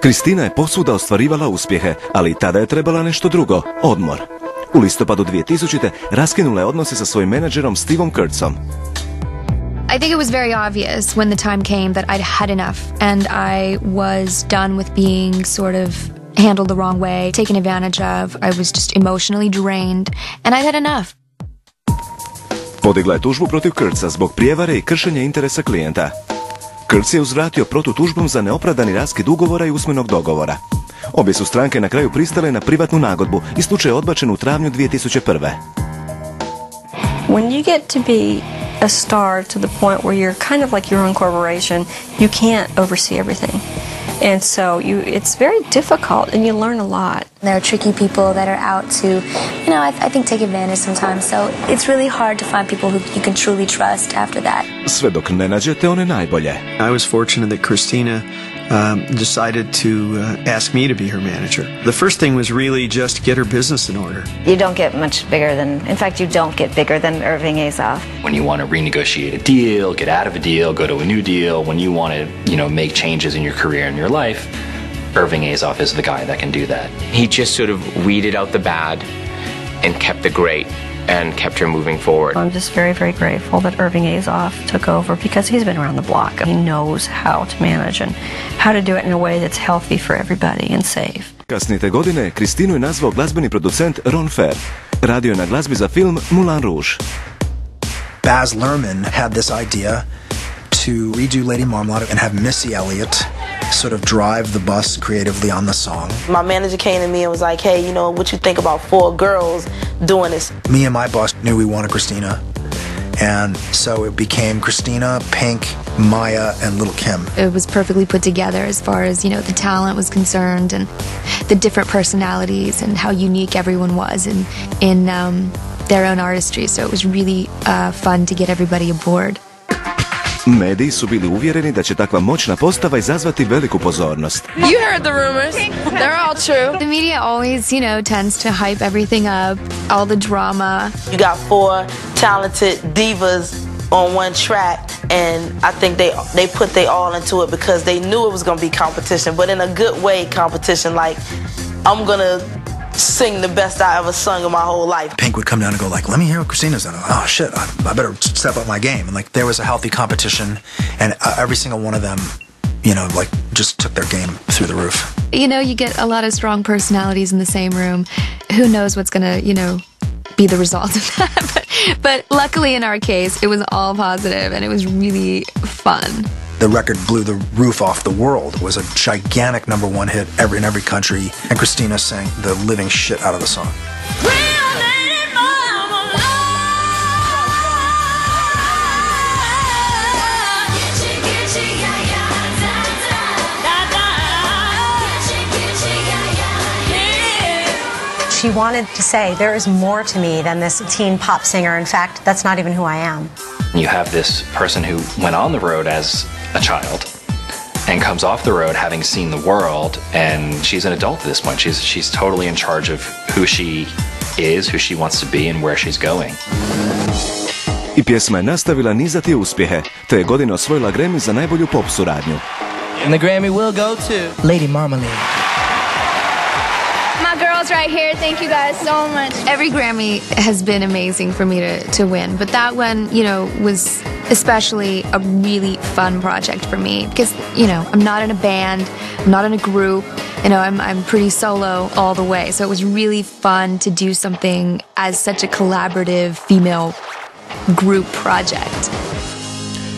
Christina je posvuda ostvarivala uspjehe, ali i tada je trebala nešto drugo, odmor. U listopadu 2000. raskinula je odnose sa svojim menadžerom Stevom Kurtzom. I think it was very obvious when the time came that I'd had enough and I was done with being sort of handled the wrong way, taken advantage of. I was just emotionally drained and I had enough. Podigla je tužbu protiv Kurtza zbog prijevare i kršenja interesa klijenta. Kurtz je uzvratio protutužbom za neopravdani raskid ugovora i usmenog dogovora. Obje su stranke na kraju pristale na privatnu nagodbu i slučaj je odbačen u travnju 2001. When you get to be a star to the point where you're kind of like your own corporation, you can't oversee everything. And so it's very difficult and you learn a lot. There are tricky people that are out to, I think take advantage sometimes. So it's really hard to find people who you can truly trust after that. Sve dok ne nađete one najbolje. I was fortunate that Christina decided to ask me to be her manager. The first thing was really just get her business in order. You don't get much bigger than, in fact, you don't get bigger than Irving Azoff. When you want to renegotiate a deal, get out of a deal, go to a new deal, when you want to, make changes in your career and your life, Irving Azoff is the guy that can do that. He just sort of weeded out the bad and kept the great and kept her moving forward. I'm just very, very grateful that Irving Azoff took over because he's been around the block. He knows how to manage and how to do it in a way that's healthy for everybody and safe. Kasnije te godine Christinu je nazvao glazbeni producent Ron Fair. Radio je na glazbi za film Moulin Rouge. Baz Luhrmann had this idea to redo Lady Marmalade and have Missy Elliott sort of drive the bus creatively on the song. My manager came to me and was like, hey, what you think about 4 girls doing this? Me and my boss knew we wanted Christina. And so it became Christina, Pink, Maya, and Little Kim. It was perfectly put together as far as, the talent was concerned and the different personalities and how unique everyone was in their own artistry. So it was really fun to get everybody aboard. Mediji su bili uvjereni da će takva moćna postava izazvati veliku pozornost. You heard the rumors. They're all true. The media always, tends to hype everything up, all the drama. You got 4 talented divas on one track, and I think they put they all into it because they knew it was going to be competition, but in a good way competition, like I'm going to sing the best I ever sung in my whole life. Pink would come down and go like, let me hear what Christina's done. Oh shit, I better step up my game. And there was a healthy competition and every single one of them, just took their game through the roof. You get a lot of strong personalities in the same room. Who knows what's gonna, be the result of that. But luckily in our case, it was all positive and it was really fun. The record blew the roof off the world. It was a gigantic #1 hit in every country, and Christina sang the living shit out of the song. She wanted to say, there is more to me than this teen pop singer. In fact, that's not even who I am. You have this person who went on the road as a child and comes off the road having seen the world, and she's an adult at this point. She's totally in charge of who she is, who she wants to be, and where she's going. I pjesma je nastavila nizati uspjehe, te je godine osvojila Grammy za najbolju pop suradnju. And the Grammy will go to Lady Marmalade. My girls right here, thank you guys so much. Every Grammy has been amazing for me to win, but that one, was especially a really fun project for me because, I'm not in a band, I'm not in a group, I'm pretty solo all the way. So it was really fun to do something as such a collaborative female group project.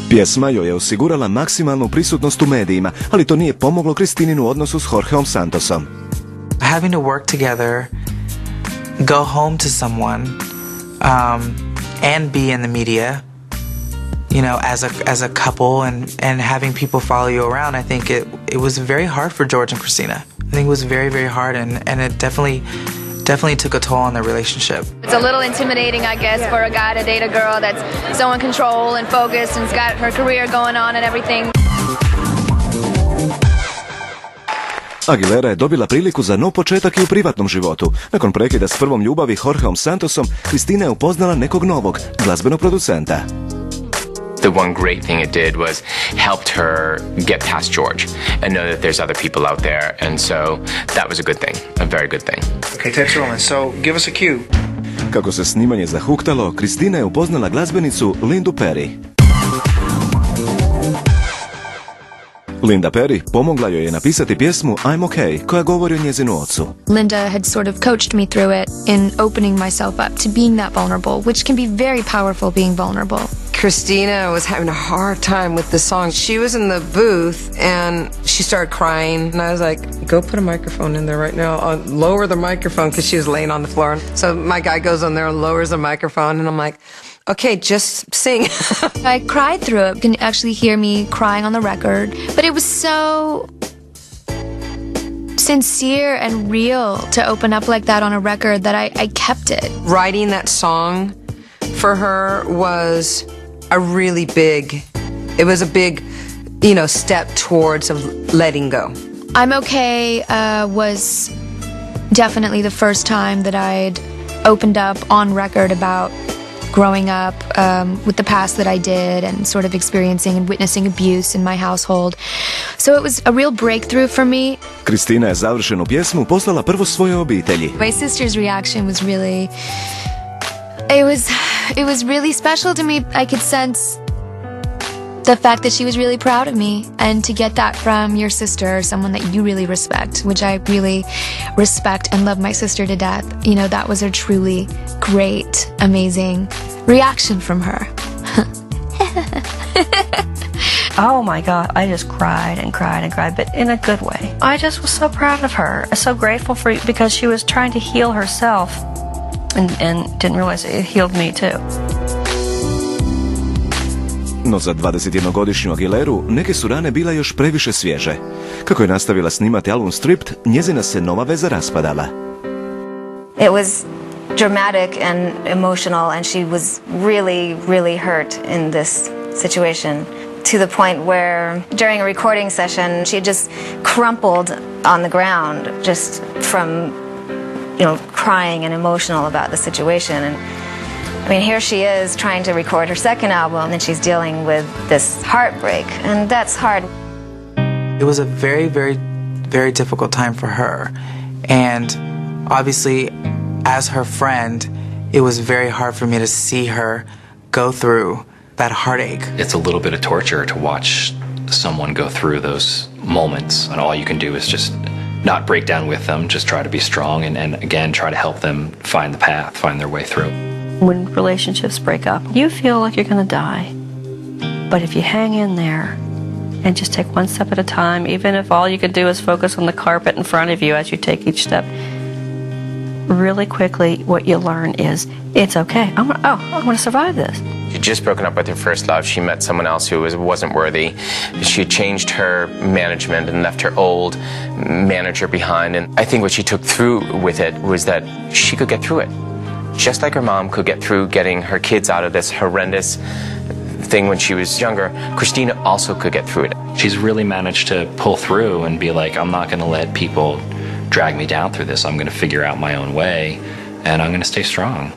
Pjesma joj je osigurala maksimalnu prisutnost u medijima, ali to nije pomoglo Christininu odnosu s Jorgeom Santosom. Having to work together, go home to someone, and be in the media, as a couple, and having people follow you around, I think it was very hard for George and Christina. I think it was very, very hard, and it definitely took a toll on their relationship. It's a little intimidating, I guess, for a guy to date a girl that's so in control and focused and's got her career going on and everything. Aguilera je dobila priliku za nov početak i u privatnom životu. Nakon prekida s prvom ljubavi Jorgeom Santosom, Christina je upoznala nekog novog, glazbenog producenta. The one great thing it did was helped her get past George and know that there's other people out there, and so that was a good thing, a very good thing. Okay, tape's rolling, so give us a cue. Kako se snimanje zahuktalo, Christina je upoznala glazbenicu Lindu Perry. Linda Perry pomogla joj je napisati pjesmu I'm Okay, koja govori o njezinu ocu. Linda had sort of coached me through it in opening myself up to being that vulnerable, which can be very powerful, being vulnerable. Christina was having a hard time with the song. She was in the booth and she started crying, and I was like, go put a microphone in there right now. Lower the microphone, because she was laying on the floor. So my guy goes on there and lowers the microphone, and I'm like, okay, just sing. I cried through it. You can actually hear me crying on the record, but it was so sincere and real to open up like that on a record that I kept it. Writing that song for her was a really big, it was a big, step towards letting go. I'm Okay was definitely the first time that I'd opened up on record about growing up with the past that I did and sort of experiencing and witnessing abuse in my household. So it was a real breakthrough for me. Christina je završenu pjesmu poslala prvo svojoj obitelji. My sister's reaction was really, it was really special to me. I could sense the fact that she was really proud of me, and to get that from your sister, someone that you really respect, which I really respect and love my sister to death. That was a truly great, amazing reaction from her. Oh my God, I just cried and cried and cried, but in a good way. I just was so proud of her, so grateful for because she was trying to heal herself and didn't realize it healed me too. No za 21-godišnju Aguileru neke su rane bila još previše svježe. Kako je nastavila snimati album Stripped, njezina se nova veza raspadala. It was dramatic and emotional, and she was really, really hurt in this situation, to the point where during a recording session she had just crumpled on the ground just from crying and emotional about the situation. And I mean, here she is trying to record her second album, and she's dealing with this heartbreak, and that's hard. It was a very, very, very difficult time for her, and obviously as her friend, it was very hard for me to see her go through that heartache. It's a little bit of torture to watch someone go through those moments, and all you can do is just not break down with them, just try to be strong, and again, try to help them find the path, find their way through. When relationships break up, you feel like you're going to die. But if you hang in there and just take one step at a time, even if all you can do is focus on the carpet in front of you as you take each step, really quickly what you learn is, it's okay. I'm going to survive this. She'd just broken up with her first love. She met someone else who wasn't worthy. She had changed her management and left her old manager behind. And I think what she took through with it was that she could get through it. Just like her mom could get through getting her kids out of this horrendous thing when she was younger, Christina also could get through it. She's really managed to pull through and be like, I'm not going to let people drag me down through this. I'm going to figure out my own way, and I'm going to stay strong.